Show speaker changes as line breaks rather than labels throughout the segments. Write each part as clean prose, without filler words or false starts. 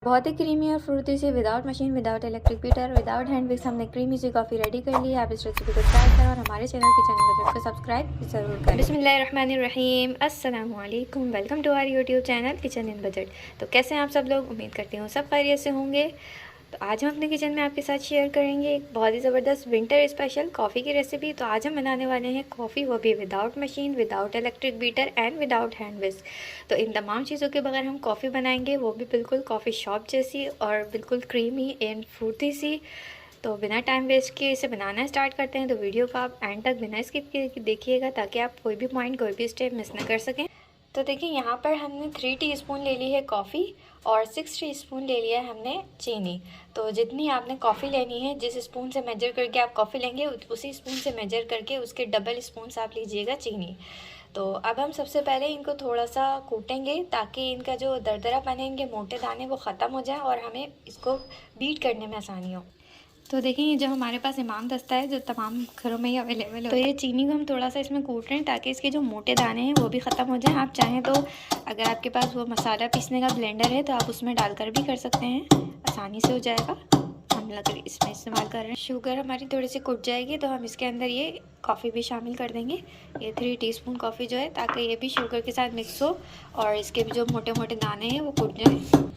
बहुत ही क्रीमी और फ्रूटी सी without machine, without electric beater, without hand विक्स हमने क्रीमी सी कॉफ़ी रेडी कर ली है। आप इस रेसिपी को ट्राई करें और हमारे चैनल बजट को सब्सक्राइब ज़रूर करें। बिस्मिल्लाहिर्रहमानिर्रहीम, अस्सलाम वालेकुम, welcome to our YouTube channel kitchen in budget. तो कैसे हैं आप सब लोग? उम्मीद करती हूँ सब खैरियत से होंगे। तो आज हम अपने किचन में आपके साथ शेयर करेंगे एक बहुत ही ज़बरदस्त विंटर स्पेशल कॉफ़ी की रेसिपी। तो आज हम बनाने वाले हैं कॉफ़ी, वो भी without machine, without electric beater and without hand whisk. तो इन तमाम चीज़ों के बगैर हम कॉफ़ी बनाएंगे, वो भी बिल्कुल कॉफ़ी शॉप जैसी और बिल्कुल क्रीमी एंड फ्रूटी सी। तो बिना टाइम वेस्ट किए इसे बनाना स्टार्ट करते हैं। तो वीडियो को आप एंड तक बिना स्किप किए देखिएगा ताकि आप कोई भी पॉइंट, कोई भी स्टेप मिस ना कर सकें। तो देखिए, यहाँ पर हमने 3 टीस्पून ले ली है कॉफ़ी और 6 टीस्पून ले लिया है हमने चीनी। तो जितनी आपने कॉफ़ी लेनी है, जिस स्पून से मेजर करके आप कॉफ़ी लेंगे, उसी स्पून से मेजर करके उसके डबल स्पून आप लीजिएगा चीनी। तो अब हम सबसे पहले इनको थोड़ा सा कूटेंगे ताकि इनका जो दरदरापन है, इनके मोटे दाने वो ख़त्म हो जाए और हमें इसको बीट करने में आसानी हो। तो देखिए, ये जो हमारे पास इमाम दस्ता है जो तमाम घरों में ही अवेलेबल है, तो ये चीनी को हम थोड़ा सा इसमें कूट रहे हैं ताकि इसके जो मोटे दाने हैं वो भी ख़त्म हो जाएं। आप चाहें तो अगर आपके पास वो मसाला पीसने का ब्लेंडर है तो आप उसमें डालकर भी कर सकते हैं, आसानी से हो जाएगा। हम लकड़ी इसमें इस्तेमाल कर रहे हैं। शुगर हमारी थोड़ी सी कुट जाएगी तो हम इसके अंदर ये कॉफ़ी भी शामिल कर देंगे। ये 3 टीस्पून कॉफ़ी जो है, ताकि ये भी शुगर के साथ मिक्स हो और इसके भी जो मोटे मोटे दाने हैं वो कुट जाएँ।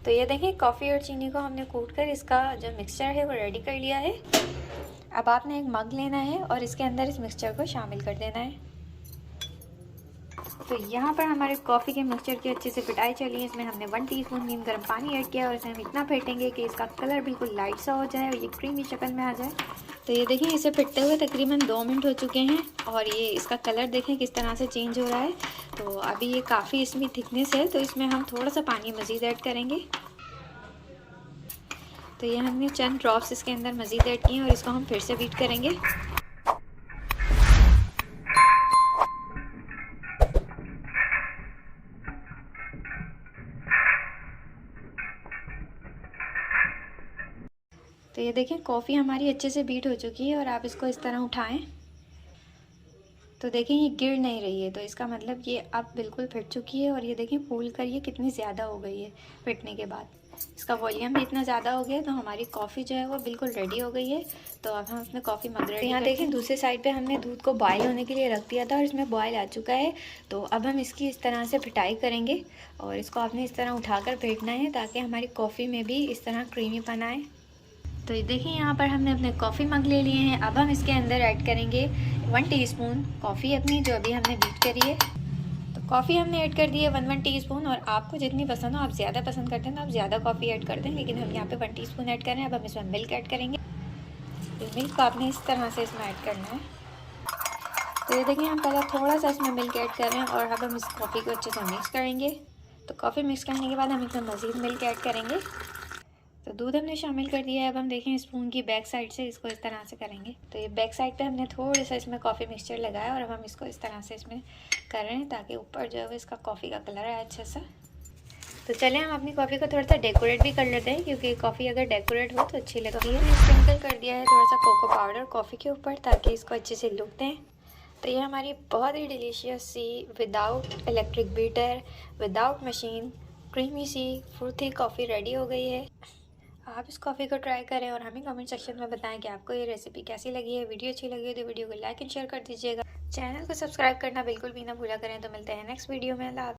तो ये देखिए, कॉफ़ी और चीनी को हमने कूट कर इसका जो मिक्सचर है वो रेडी कर लिया है। अब आपने एक मग लेना है और इसके अंदर इस मिक्सचर को शामिल कर देना है। तो यहाँ पर हमारे कॉफ़ी के मिक्सचर की अच्छे से पिटाई चली है। इसमें हमने 1 टीस्पून नीम गर्म पानी ऐड किया और इसे हम इतना फेंटेंगे कि इसका कलर बिल्कुल लाइट सा हो जाए और ये क्रीमी शक्ल में आ जाए। तो ये देखिए, इसे फिटते हुए तकरीबन 2 मिनट हो चुके हैं और ये इसका कलर देखें किस तरह से चेंज हो रहा है। तो अभी ये काफ़ी इसमें थिकनेस है, तो इसमें हम थोड़ा सा पानी मज़ीद ऐड करेंगे। तो ये हमने चंद ड्रॉप्स इसके अंदर मज़ीद ऐड किए और इसको हम फिर से बीट करेंगे। तो ये देखें, कॉफ़ी हमारी अच्छे से बीट हो चुकी है और आप इसको इस तरह उठाएं तो देखें ये गिर नहीं रही है, तो इसका मतलब ये अब बिल्कुल फिट चुकी है। और ये देखें फूल कर ये कितनी ज़्यादा हो गई है फिटने के बाद। इसका वॉल्यूम भी इतना ज़्यादा हो गया, तो हमारी कॉफ़ी जो है वो बिल्कुल रेडी हो गई है। तो अब हम अपने कॉफ़ी मग रेडी। यहाँ देखें, दूसरी साइड पे हमने दूध को बॉयल होने के लिए रख दिया था और इसमें बॉयल आ चुका है। तो अब हम इसकी इस तरह से पिटाई करेंगे और इसको आपने इस तरह उठाकर फेंटना है ताकि हमारी कॉफ़ी में भी इस तरह क्रीमीपन आए। तो ये देखिए, यहाँ पर हमने अपने कॉफ़ी मग ले लिए हैं। अब हम इसके अंदर ऐड करेंगे 1 टीस्पून कॉफ़ी अपनी, जो अभी हमने बीट करी है। तो कॉफ़ी हमने ऐड कर दी है 1 टीस्पून। और आपको जितनी पसंद हो, आप ज़्यादा पसंद करते हैं तो आप ज़्यादा कॉफ़ी ऐड कर दें, लेकिन हम यहाँ पे 1 टीस्पून ऐड कर रहे हैं। अब हम इसमें मिल्क ऐड करेंगे। तो मिल्क को आपने इस तरह से इसमें ऐड करना है। तो ये देखिए, हम पहले थोड़ा सा इसमें मिल्क ऐड कर रहे हैं और अब हम इस कॉफ़ी को अच्छे से मिक्स करेंगे। तो कॉफ़ी मिक्स करने के बाद हम इसमें मज़ीद मिल्क ऐड करेंगे। तो दूध हमने शामिल कर दिया है। अब हम देखें स्पून की बैक साइड से इसको इस तरह से करेंगे। तो ये बैक साइड पे हमने थोड़ा सा इसमें कॉफ़ी मिक्सचर लगाया और अब हम इसको इस तरह से इसमें कर रहे हैं ताकि ऊपर जो है इसका कॉफ़ी का कलर आए अच्छा सा। तो चलें, हम अपनी कॉफ़ी को थोड़ा सा डेकोरेट भी कर लेते हैं, क्योंकि कॉफ़ी अगर डेकोरेट हो तो अच्छी लगती है। स्प्रिंकल कर दिया है थोड़ा सा कोको पाउडर कॉफ़ी के ऊपर ताकि इसको अच्छे से लुक दें। तो ये हमारी बहुत ही डिलीशियस सी without electric beater, without machine, creamy सी फ्रूटी कॉफ़ी रेडी हो गई है। आप इस कॉफ़ी को ट्राई करें और हमें कमेंट सेक्शन में बताएं कि आपको ये रेसिपी कैसी लगी है। वीडियो अच्छी लगी है तो वीडियो को लाइक एंड शेयर कर दीजिएगा। चैनल को सब्सक्राइब करना बिल्कुल भी ना भूला करें। तो मिलते हैं नेक्स्ट वीडियो में। अल्लाह।